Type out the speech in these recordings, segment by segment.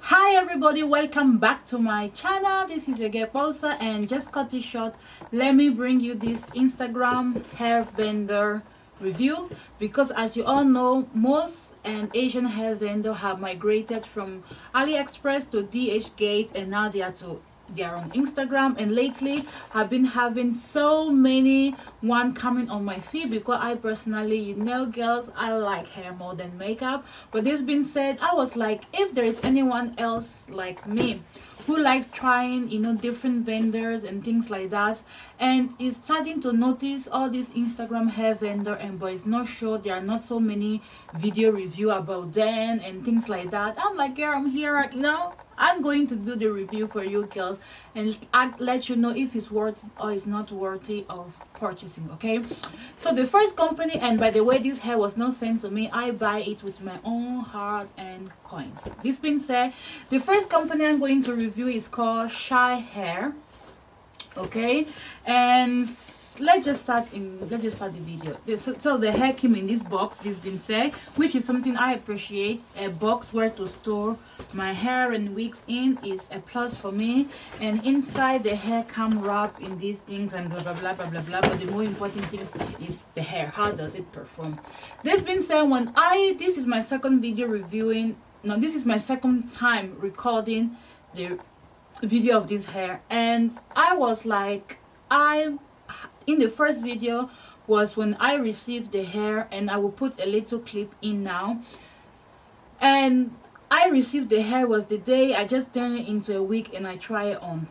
Hi everybody, welcome back to my channel. This is your girl Paulsa, and just cut it short, let me bring you this Instagram hair vendor review, because as you all know, most Asian hair vendor have migrated from AliExpress to DH Gates, and now they are on Instagram. And lately I've been having so many one coming on my feed, because I personally, you know girls, I like hair more than makeup. But this being said, I was like, if there is anyone else like me who likes trying, you know, different vendors and things like that, and is starting to notice all these Instagram hair vendor, and but it's not sure, there are not so many video review about them and things like that, I'm like, girl, I'm here right now. I'm going to do the review for you girls and let you know if it's worth or it's not worthy of purchasing. Okay, so the first company, and by the way, this hair was not sent to me, I buy it with my own hard and coins. This being said, the first company I'm going to review is called Shy Hair. Okay, and let's just start the video. So the hair came in this box, this being said, which is something I appreciate. A box where to store my hair and wigs in is a plus for me. And inside the hair come wrapped in these things and blah blah blah blah blah blah, but the more important things is the hair. How does it perform? This being said, this is my second video reviewing, no, this is my second time recording the video of this hair, and I was like, in the first video was when I received the hair, and I will put a little clip in now. And I received the hair was the day I just turned it into a wig and I try it on.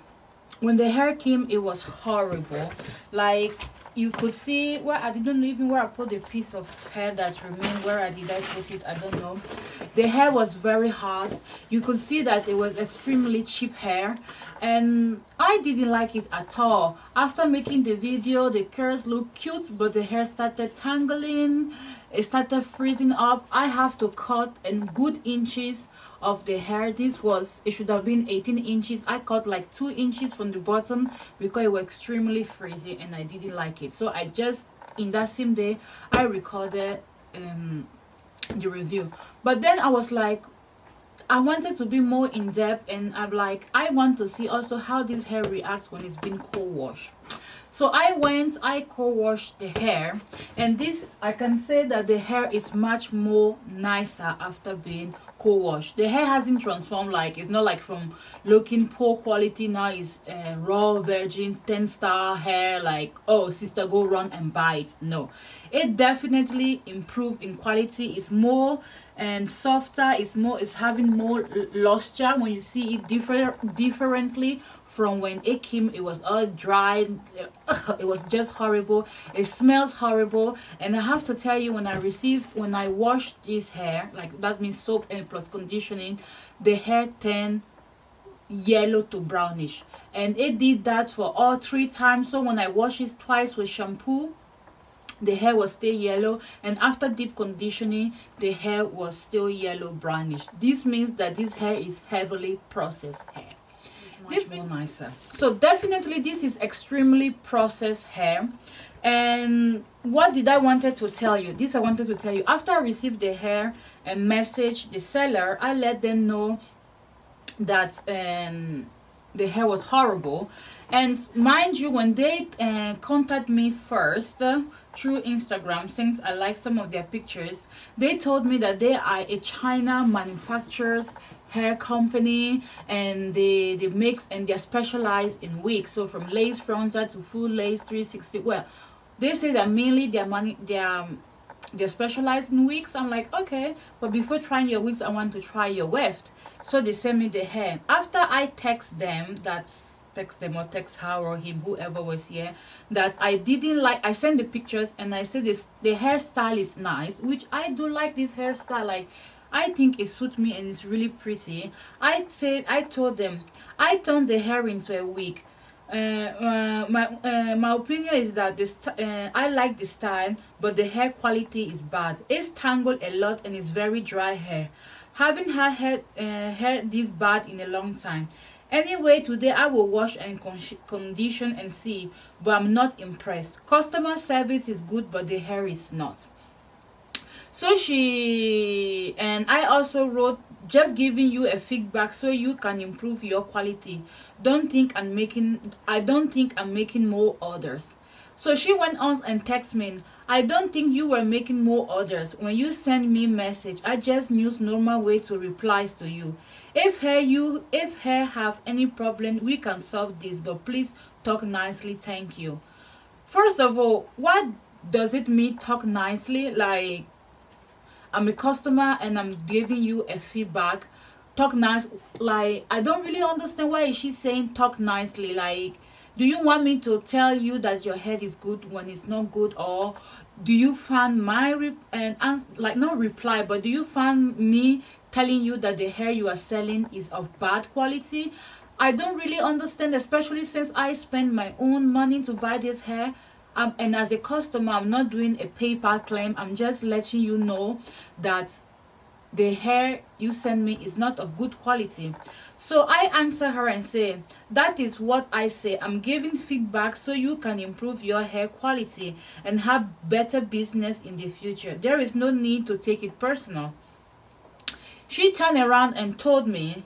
When the hair came, it was horrible. Like, you could see where I didn't know even where I put the piece of hair that remained. Where did I put it? I don't know. The hair was very hard. You could see that it was extremely cheap hair, and I didn't like it at all. After making the video, the curls look cute, but the hair started tangling, it started freezing up. I have to cut in good inches of the hair. It should have been 18 inches. I cut like 2 inches from the bottom because it was extremely frizzy and I didn't like it. So I just, in that same day, I recorded the review. But then I was like, I wanted to be more in depth, and I'm like, I want to see also how this hair reacts when it's been co-washed. So I co-washed the hair, and this, I can say that the hair is much more nicer after being co-washed. The hair hasn't transformed, like, it's not like from looking poor quality now is raw virgin 10-star hair, like, oh sister, go run and buy it. No, it definitely improved in quality. It's more and softer, it's having more luster. When you see it differently from when it came, it was all dry. It was just horrible. It smells horrible. And I have to tell you, when I washed this hair, like, that means soap and plus conditioning, the hair turned yellow to brownish, and it did that for all 3 times. So when I washed it twice with shampoo, the hair was still yellow, and after deep conditioning, the hair was still yellow brownish. This means that this hair is heavily processed hair. This more nicer. So definitely this is extremely processed hair. And what did I wanted to tell you? This I wanted to tell you, after I received the hair and message the seller, I let them know that the hair was horrible. And mind you, when they contact me first through Instagram, since I like some of their pictures, they told me that they are a China manufacturers hair company, and they mix, and they're specialized in wigs, so from lace frontal to full lace 360. Well, they say that mainly they're specialized in wigs. I'm like, okay, but before trying your wigs, I want to try your weft. So they send me the hair. After I text them or text her or him, whoever was here, that I didn't like, I sent the pictures and I said the hairstyle is nice, which I do like this hairstyle. Like, I think it suits me and it's really pretty. I told them I turned the hair into a wig. My opinion is that I like the style, but the hair quality is bad. It's tangled a lot and it's very dry hair. Haven't had hair this bad in a long time. Anyway, today I will wash and condition and see, but I'm not impressed. Customer service is good, but the hair is not. So I also wrote just giving you a feedback so you can improve your quality. I don't think I'm making more orders. So she went on and texted me, I don't think you were making more orders. When you send me message, I just use normal way to replies to you. If hair have any problem, we can solve this, but please talk nicely, thank you. First of all, what does it mean talk nicely? Like, I'm a customer and I'm giving you a feedback. Talk nice. Like, I don't really understand why is she saying talk nicely. Like, do you want me to tell you that your head is good when it's not good, or do you find my like, not reply, but do you find me telling you that the hair you are selling is of bad quality? I don't really understand, especially since I spend my own money to buy this hair. And as a customer, I'm not doing a PayPal claim. I'm just letting you know that the hair you send me is not of good quality. So I answer her and say, that is what I say. I'm giving feedback so you can improve your hair quality and have better business in the future. There is no need to take it personal. She turned around and told me,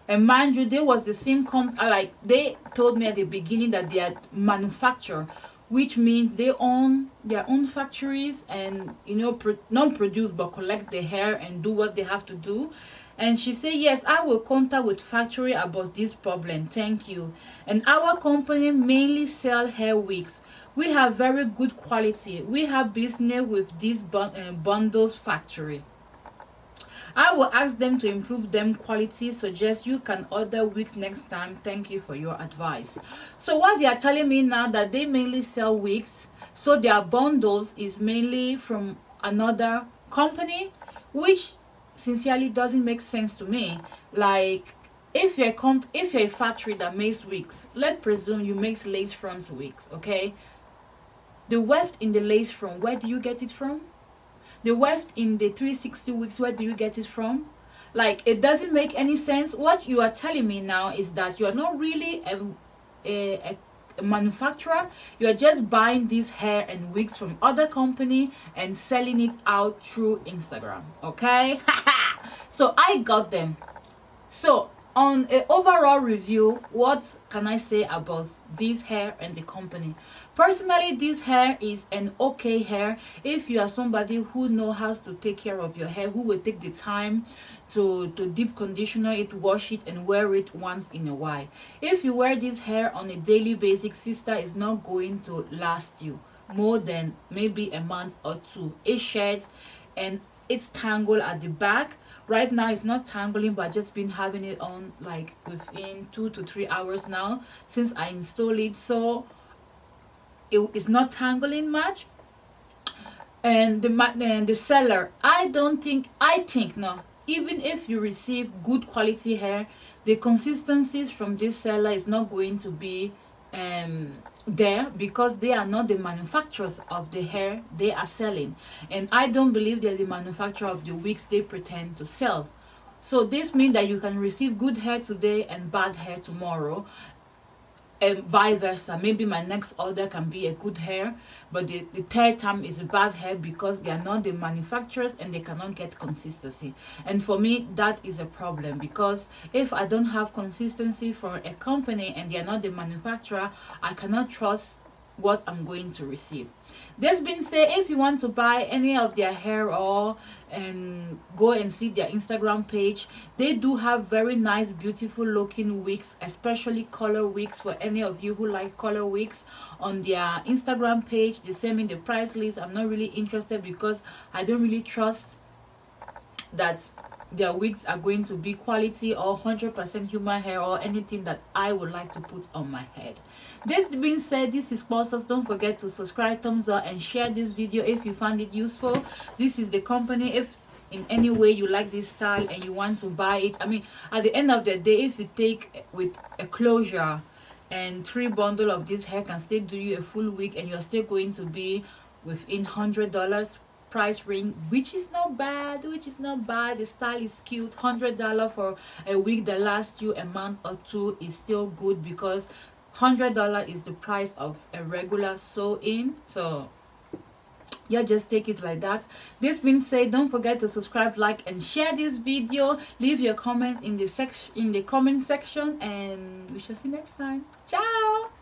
and mind you, they was the same like they told me at the beginning that they are manufacturer, which means they own their own factories and, you know, not produce but collect the hair and do what they have to do. And she said, yes, I will contact with factory about this problem, thank you. And our company mainly sell hair wigs. We have very good quality. We have business with this bundles factory. I will ask them to improve them quality. Suggest you can order wig next time. Thank you for your advice. So what they are telling me now, that they mainly sell wigs, so their bundles is mainly from another company, which sincerely doesn't make sense to me. Like, if you're a factory that makes wigs, let's presume you make lace front wigs, okay? The weft in the lace front, where do you get it from? The weft in the 360 wigs, where do you get it from? Like, it doesn't make any sense. What you are telling me now is that you are not really a manufacturer. You are just buying this hair and wigs from other company and selling it out through Instagram, okay? So I got them. So on an overall review, what can I say about this hair and the company? Personally, this hair is an okay hair. If you are somebody who knows how to take care of your hair, who will take the time to deep conditioner it, wash it, and wear it once in a while. If you wear this hair on a daily basis, sister, is not going to last you more than maybe a month or two. It sheds and it's tangled at the back. Right now it's not tangling, but just been having it on like within 2 to 3 hours now since I installed it, so it's not tangling much. And the seller, I think no, even if you receive good quality hair, the consistencies from this seller is not going to be there, because they are not the manufacturers of the hair they are selling, and I don't believe they're the manufacturer of the wigs they pretend to sell. So this means that you can receive good hair today and bad hair tomorrow, and vice versa. Maybe my next order can be a good hair, but the third time is a bad hair, because they are not the manufacturers and they cannot get consistency. And for me, that is a problem, because if I don't have consistency for a company and they are not the manufacturer, I cannot trust what I'm going to receive. This being said, if you want to buy any of their hair oil, and go and see their Instagram page, they do have very nice, beautiful looking wigs, especially color wigs. For any of you who like color wigs, on their Instagram page they send me the price list. I'm not really interested, because I don't really trust that their wigs are going to be quality or 100% human hair or anything that I would like to put on my head. This being said, this is Pulsers. Don't forget to subscribe, thumbs up, and share this video if you found it useful. This is the company. If in any way you like this style and you want to buy it, I mean, at the end of the day, if you take with a closure and 3 bundle of this hair, can still do you a full wig, and you're still going to be within $100 price range, which is not bad. The style is cute. $100 for a wig that lasts you a month or two is still good, because $100 is the price of a regular sew-in. So yeah, just take it like that. This being said, don't forget to subscribe, like, and share this video. Leave your comments in the comment section, and we shall see you next time. Ciao.